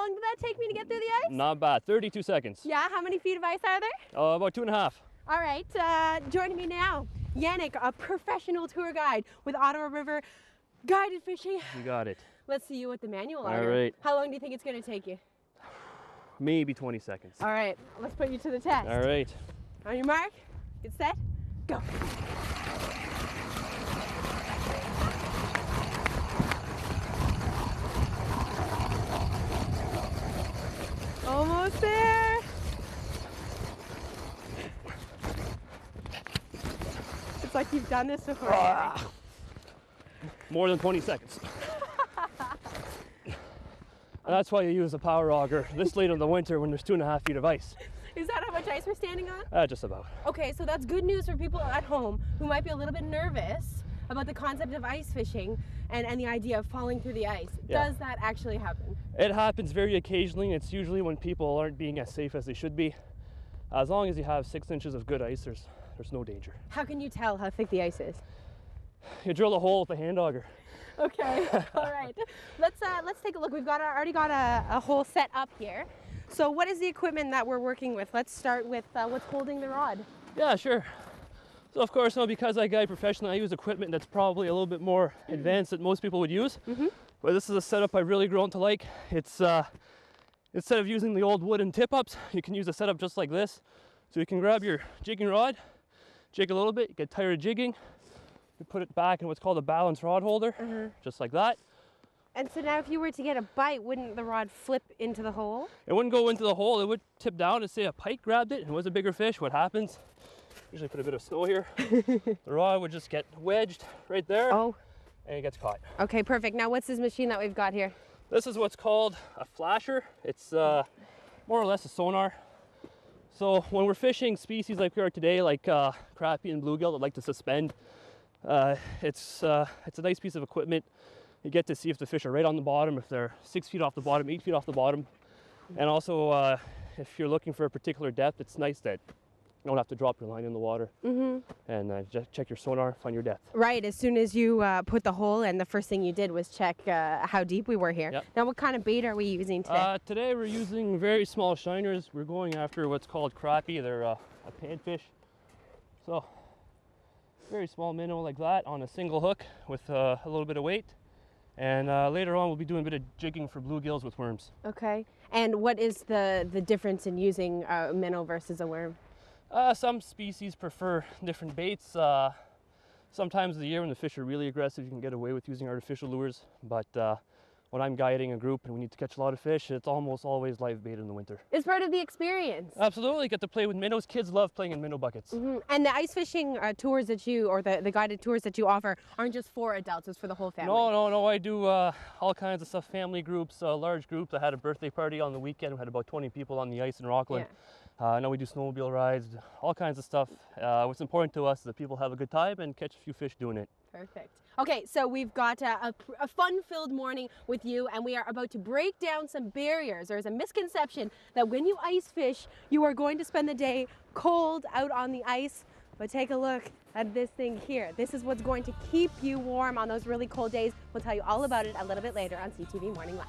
long did that take me to get through the ice? Not bad, 32 seconds. Yeah, how many feet of ice are there? About 2.5. All right, joining me now, Yannick, a professional tour guide with Ottawa River Guided Fishing. You got it. Let's see you with the manual on. All right. How long do you think it's going to take you? Maybe 20 seconds. All right, let's put you to the test. All right. On your mark, get set, go. Almost there. It's like you've done this before. More than 20 seconds. And that's why you use a power auger this late in the winter when there's 2.5 feet of ice. Is that how much ice we're standing on? Just about. Okay, so that's good news for people at home who might be a little bit nervous about the concept of ice fishing and the idea of falling through the ice. Yeah. Does that actually happen? It happens very occasionally. It's usually when people aren't being as safe as they should be. As long as you have 6 inches of good ice, there's no danger. How can you tell how thick the ice is? You drill a hole with a hand auger. Okay, all right. Let's take a look. We've already got a hole set up here. So what is the equipment that we're working with? Let's start with what's holding the rod. Yeah, sure. So of course, because I guide professionally, I use equipment that's probably a little bit more advanced than most people would use. But this is a setup I've really grown to like. It's instead of using the old wooden tip-ups, you can use a setup just like this. So you can grab your jigging rod, jig a little bit, you get tired of jigging, you put it back in what's called a balance rod holder, just like that. And so now if you were to get a bite, wouldn't the rod flip into the hole? It wouldn't go into the hole, it would tip down and say a pike grabbed it and it was a bigger fish. What happens, usually put a bit of snow here, the rod would just get wedged right there and it gets caught. Okay, perfect. Now what's this machine that we've got here? This is what's called a flasher. It's more or less a sonar. So when we're fishing species like we are today, like crappie and bluegill that like to suspend, it's a nice piece of equipment. You get to see if the fish are right on the bottom, if they're 6 feet off the bottom, 8 feet off the bottom. And also, if you're looking for a particular depth, it's nice that you don't have to drop your line in the water and just check your sonar, find your depth. Right, as soon as you put the hole in, the first thing you did was check how deep we were here. Yep. Now what kind of bait are we using today? Today we're using very small shiners. We're going after what's called crappie. They're a panfish. So, very small minnow like that on a single hook with a little bit of weight. And later on we'll be doing a bit of jigging for bluegills with worms. Okay, and what is the difference in using a minnow versus a worm? Some species prefer different baits. Sometimes of the year when the fish are really aggressive, you can get away with using artificial lures. But when I'm guiding a group and we need to catch a lot of fish, it's almost always live bait in the winter. It's part of the experience. Absolutely, get to play with minnows. Kids love playing in minnow buckets. And the ice fishing tours that you, or the guided tours that you offer, aren't just for adults, it's for the whole family. No, I do all kinds of stuff, family groups, large groups. I had a birthday party on the weekend. We had about 20 people on the ice in Rockland. Now we do snowmobile rides, all kinds of stuff. What's important to us is that people have a good time and catch a few fish doing it. Perfect. Okay, so we've got a fun-filled morning with you, and we are about to break down some barriers. There's a misconception that when you ice fish, you are going to spend the day cold out on the ice. But take a look at this thing here. This is what's going to keep you warm on those really cold days. We'll tell you all about it a little bit later on CTV Morning Live.